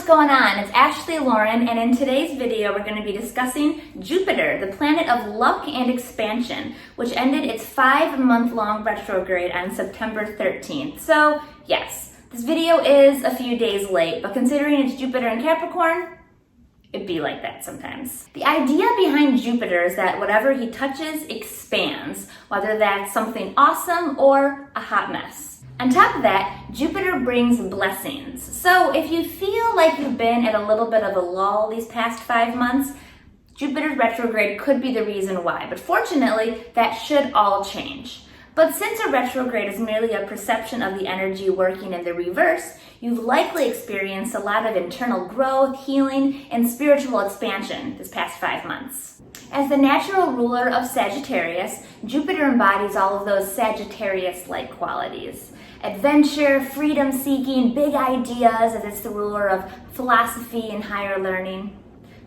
what's going on? It's Ashley Lauren, and in today's video we're going to be discussing Jupiter, the planet of luck and expansion, which ended its 5-month-long retrograde on September 13th. So yes, this video is a few days late, but considering it's Jupiter in Capricorn, it'd be like that sometimes. The idea behind Jupiter is that whatever he touches expands, whether that's something awesome or a hot mess. On top of that, Jupiter brings blessings. So if you feel like you've been at a little bit of a lull these past 5 months, Jupiter's retrograde could be the reason why. But fortunately, that should all change. But since a retrograde is merely a perception of the energy working in the reverse, you've likely experienced a lot of internal growth, healing, and spiritual expansion this past 5 months. As the natural ruler of Sagittarius, Jupiter embodies all of those Sagittarius-like qualities. Adventure, freedom-seeking, big ideas, as it's the ruler of philosophy and higher learning.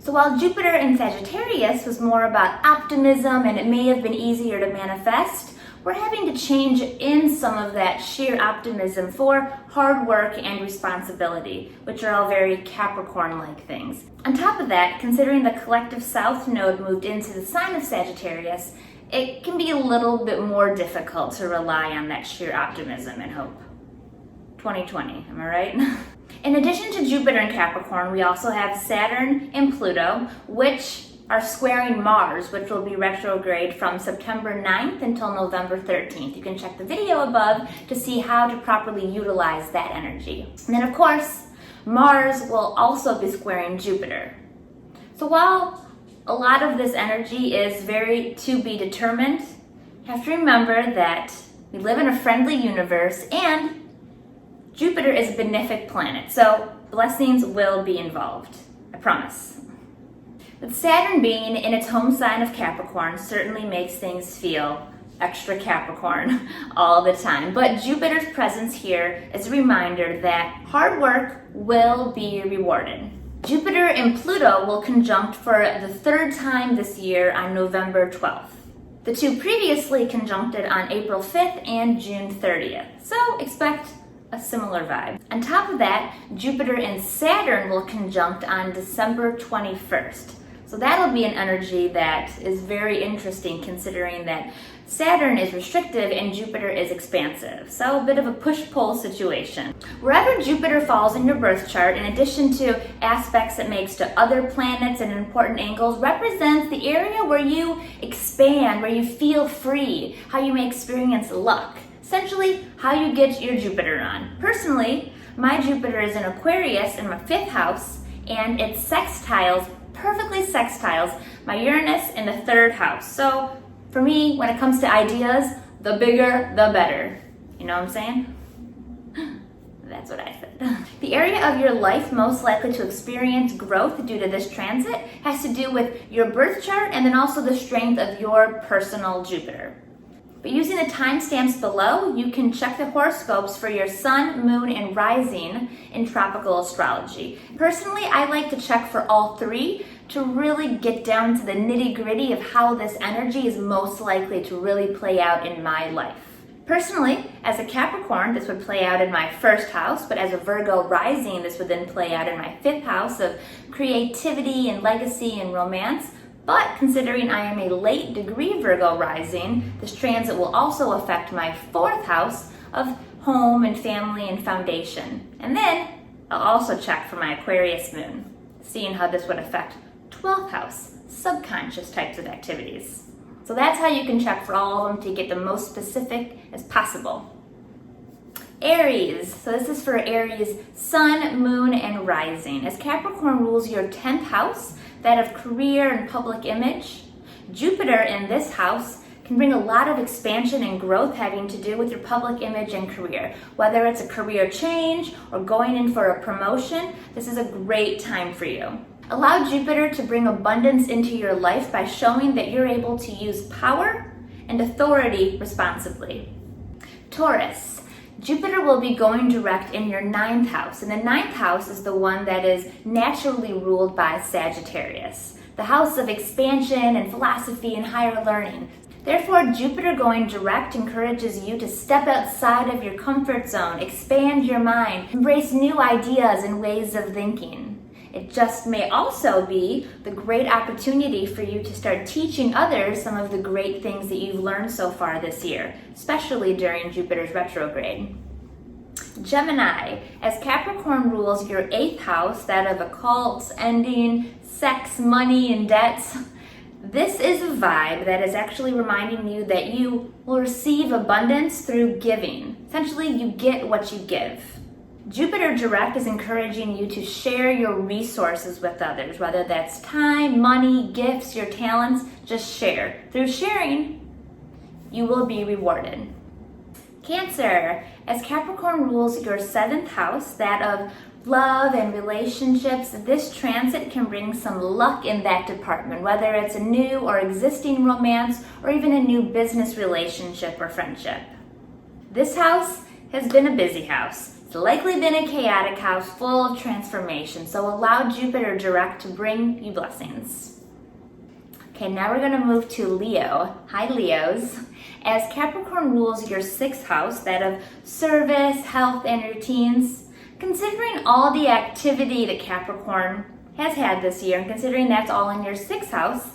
So while Jupiter in Sagittarius was more about optimism and it may have been easier to manifest, we're having to change in some of that sheer optimism for hard work and responsibility, which are all very Capricorn-like things. On top of that, considering the collective South Node moved into the sign of Sagittarius, it can be a little bit more difficult to rely on that sheer optimism and hope. 2020, am I right? In addition to Jupiter in Capricorn, we also have Saturn and Pluto, which are squaring Mars, which will be retrograde from September 9th until November 13th. You can check the video above to see how to properly utilize that energy. And then of course, Mars will also be squaring Jupiter. So while a lot of this energy is very to be determined, you have to remember that we live in a friendly universe and Jupiter is a benefic planet, so blessings will be involved, I promise. With Saturn being in its home sign of Capricorn certainly makes things feel extra Capricorn all the time. But Jupiter's presence here is a reminder that hard work will be rewarded. Jupiter and Pluto will conjunct for the 3rd time this year on November 12th. The two previously conjuncted on April 5th and June 30th. So expect a similar vibe. On top of that, Jupiter and Saturn will conjunct on December 21st. So that'll be an energy that is very interesting considering that Saturn is restrictive and Jupiter is expansive. So a bit of a push-pull situation. Wherever Jupiter falls in your birth chart, in addition to aspects it makes to other planets and important angles, represents the area where you expand, where you feel free, how you may experience luck. Essentially, how you get your Jupiter on. Personally, my Jupiter is in Aquarius in my 5th house, and it perfectly sextiles my Uranus in the 3rd house. So for me, when it comes to ideas, the bigger, the better. You know what I'm saying? That's what I said. The area of your life most likely to experience growth due to this transit has to do with your birth chart and then also the strength of your personal Jupiter. But using the timestamps below, you can check the horoscopes for your sun, moon, and rising in tropical astrology. Personally, I like to check for all 3 to really get down to the nitty-gritty of how this energy is most likely to really play out in my life. Personally, as a Capricorn, this would play out in my 1st house, but as a Virgo rising, this would then play out in my 5th house of creativity and legacy and romance. But considering I am a late degree Virgo rising, this transit will also affect my 4th house of home and family and foundation. And then I'll also check for my Aquarius moon, seeing how this would affect 12th house, subconscious types of activities. So that's how you can check for all of them to get the most specific as possible. Aries. So this is for Aries, sun, moon, and rising. As Capricorn rules your 10th house, that of career and public image, Jupiter in this house can bring a lot of expansion and growth having to do with your public image and career. Whether it's a career change or going in for a promotion, this is a great time for you. Allow Jupiter to bring abundance into your life by showing that you're able to use power and authority responsibly. Taurus. Jupiter will be going direct in your 9th house, and the 9th house is the one that is naturally ruled by Sagittarius, the house of expansion and philosophy and higher learning. Therefore, Jupiter going direct encourages you to step outside of your comfort zone, expand your mind, embrace new ideas and ways of thinking. It just may also be the great opportunity for you to start teaching others some of the great things that you've learned so far this year, especially during Jupiter's retrograde. Gemini, as Capricorn rules your 8th house, that of occults, ending, sex, money, and debts, this is a vibe that is actually reminding you that you will receive abundance through giving. Essentially, you get what you give. Jupiter direct is encouraging you to share your resources with others, whether that's time, money, gifts, your talents, just share. Through sharing, you will be rewarded. Cancer, as Capricorn rules your 7th house, that of love and relationships, this transit can bring some luck in that department, whether it's a new or existing romance or even a new business relationship or friendship. This house has been a busy house. It's likely been a chaotic house full of transformation, so allow Jupiter direct to bring you blessings. Okay, now we're going to move to Leo. Hi, Leos. As Capricorn rules your 6th house, that of service, health, and routines, considering all the activity that Capricorn has had this year, and considering that's all in your 6th house,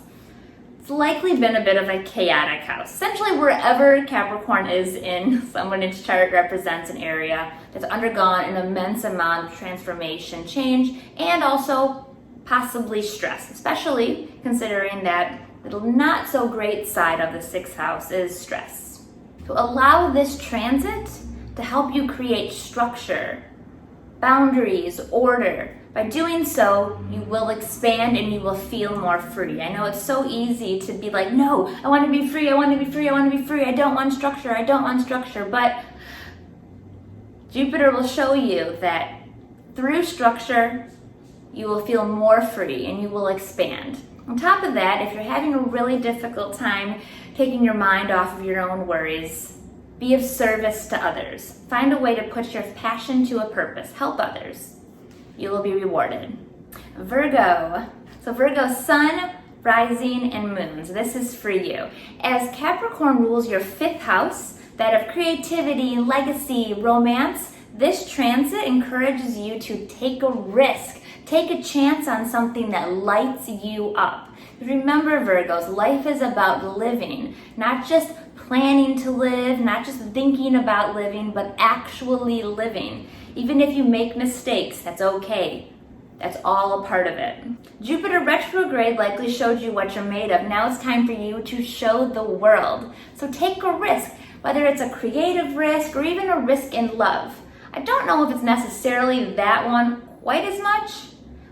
it's likely been a bit of a chaotic house. Essentially, wherever Capricorn is in someone's chart represents an area that's undergone an immense amount of transformation, change, and also possibly stress, especially considering that the not so great side of the 6th house is stress. So allow this transit to help you create structure, boundaries, order. By doing so, you will expand and you will feel more free. I know it's so easy to be like, no, I want to be free, I want to be free, I want to be free, I don't want structure, I don't want structure. But Jupiter will show you that through structure, you will feel more free and you will expand. On top of that, if you're having a really difficult time taking your mind off of your own worries, be of service to others. Find a way to put your passion to a purpose. Help others. You will be rewarded. Virgo. So Virgo, sun, rising, and moons. This is for you. As Capricorn rules your 5th house, that of creativity, legacy, romance, this transit encourages you to take a risk. Take a chance on something that lights you up. Remember, Virgos, life is about living, not just planning to live, not just thinking about living, but actually living. Even if you make mistakes, that's okay. That's all a part of it. Jupiter retrograde likely showed you what you're made of. Now it's time for you to show the world. So take a risk, whether it's a creative risk or even a risk in love. I don't know if it's necessarily that one quite as much,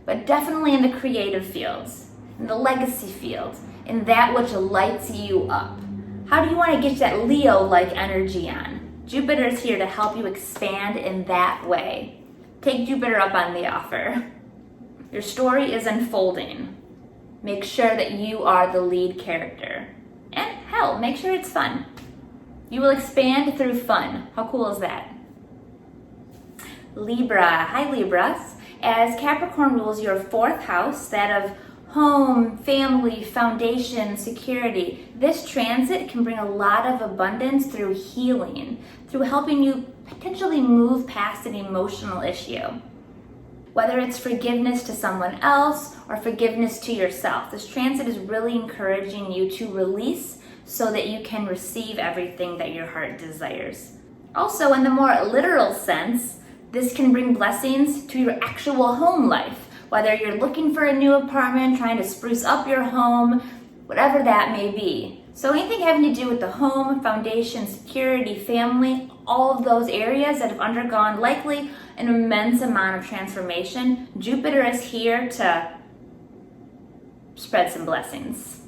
but definitely in the creative fields, in the legacy field, in that which lights you up. How do you want to get that Leo-like energy on? Jupiter is here to help you expand in that way. Take Jupiter up on the offer. Your story is unfolding. Make sure that you are the lead character. And hell, make sure it's fun. You will expand through fun. How cool is that? Libra. Hi, Libras. As Capricorn rules your 4th house, that of home, family, foundation, security, this transit can bring a lot of abundance through healing, through helping you potentially move past an emotional issue. Whether it's forgiveness to someone else or forgiveness to yourself, this transit is really encouraging you to release so that you can receive everything that your heart desires. Also, in the more literal sense, this can bring blessings to your actual home life, whether you're looking for a new apartment, trying to spruce up your home, whatever that may be. So anything having to do with the home, foundation, security, family, all of those areas that have undergone likely an immense amount of transformation, Jupiter is here to spread some blessings.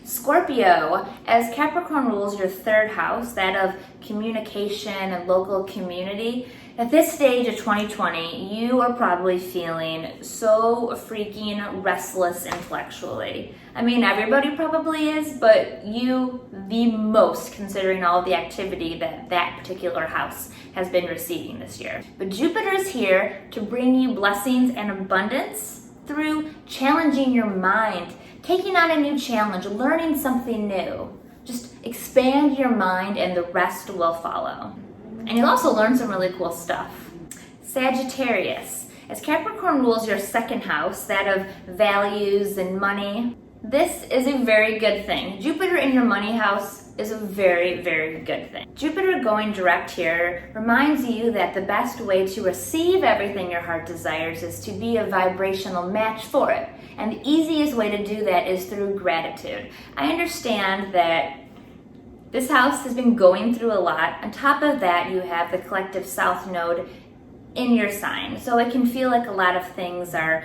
Scorpio, as Capricorn rules your 3rd house, that of communication and local community, at this stage of 2020, you are probably feeling so freaking restless intellectually. I mean, everybody probably is, but you the most, considering all the activity that that particular house has been receiving this year. But Jupiter is here to bring you blessings and abundance through challenging your mind, taking on a new challenge, learning something new, just Expand your mind and the rest will follow. And you'll also learn some really cool stuff. Sagittarius. As Capricorn rules your second house, that of values and money, this is a very good thing. Jupiter in your money house is a very, very good thing. Jupiter going direct here reminds you that the best way to receive everything your heart desires is to be a vibrational match for it. And the easiest way to do that is through gratitude. I understand that this house has been going through a lot. On top of that, you have the collective South Node in your sign. So it can feel like a lot of things are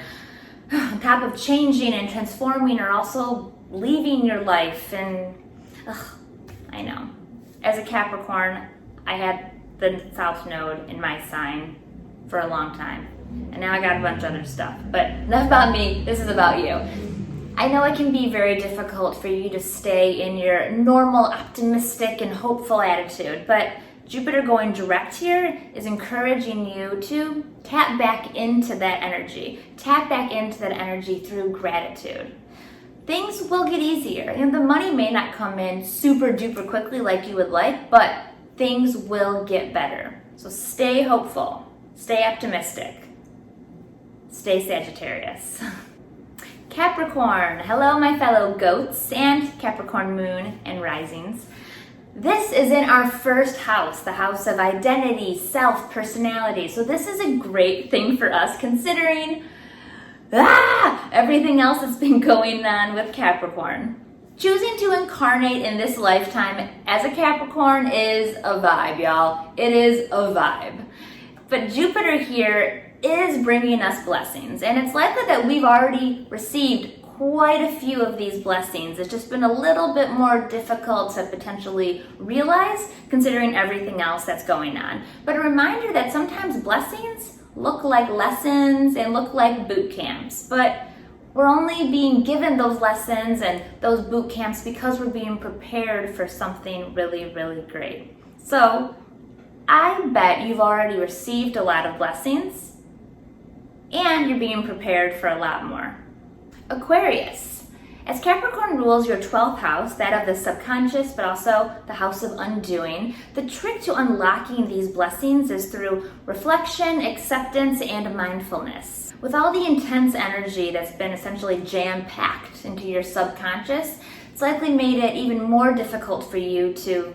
on top of changing and transforming, or also leaving your life. And I know. As a Capricorn, I had the South Node in my sign for a long time. And now I got a bunch of other stuff. But enough about me, this is about you. I know it can be very difficult for you to stay in your normal, optimistic, and hopeful attitude, but Jupiter going direct here is encouraging you to tap back into that energy. Tap back into that energy through gratitude. Things will get easier. The money may not come in super duper quickly like you would like, but things will get better. So stay hopeful, stay optimistic, stay Sagittarius. Capricorn, hello my fellow goats and Capricorn moon and risings. This is in our first house, the house of identity, self, personality. So this is a great thing for us considering everything else that's been going on with Capricorn. Choosing to incarnate in this lifetime as a Capricorn is a vibe, y'all. It is a vibe. But Jupiter here is bringing us blessings, and it's likely that we've already received quite a few of these blessings. It's just been a little bit more difficult to potentially realize considering everything else that's going on. But a reminder that sometimes blessings look like lessons and look like boot camps, but we're only being given those lessons and those boot camps because we're being prepared for something really, really great. So I bet you've already received a lot of blessings and you're being prepared for a lot more. Aquarius. As Capricorn rules your 12th house, that of the subconscious, but also the house of undoing, the trick to unlocking these blessings is through reflection, acceptance, and mindfulness. With all the intense energy that's been essentially jam-packed into your subconscious, it's likely made it even more difficult for you to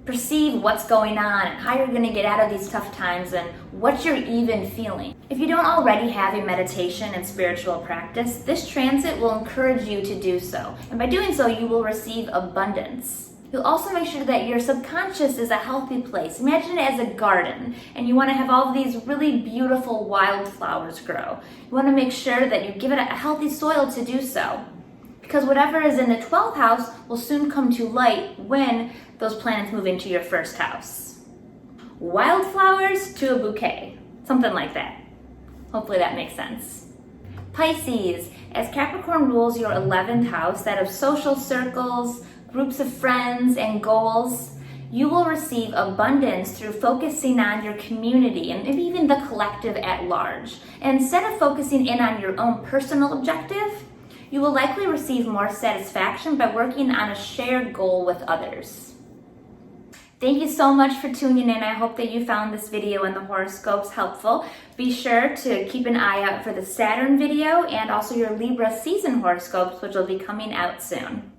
perceive what's going on and how you're going to get out of these tough times and what you're even feeling. If you don't already have a meditation and spiritual practice, this transit will encourage you to do so. And by doing so, you will receive abundance. You'll also make sure that your subconscious is a healthy place. Imagine it as a garden, and you want to have all of these really beautiful wildflowers grow. You want to make sure that you give it a healthy soil to do so, because whatever is in the 12th house will soon come to light when those planets move into your first house. Wildflowers to a bouquet, something like that. Hopefully that makes sense. Pisces, as Capricorn rules your 11th house, that of social circles, groups of friends, and goals, you will receive abundance through focusing on your community and maybe even the collective at large. And instead of focusing in on your own personal objective, you will likely receive more satisfaction by working on a shared goal with others. Thank you so much for tuning in. I hope that you found this video and the horoscopes helpful. Be sure to keep an eye out for the Saturn video and also your Libra season horoscopes, which will be coming out soon.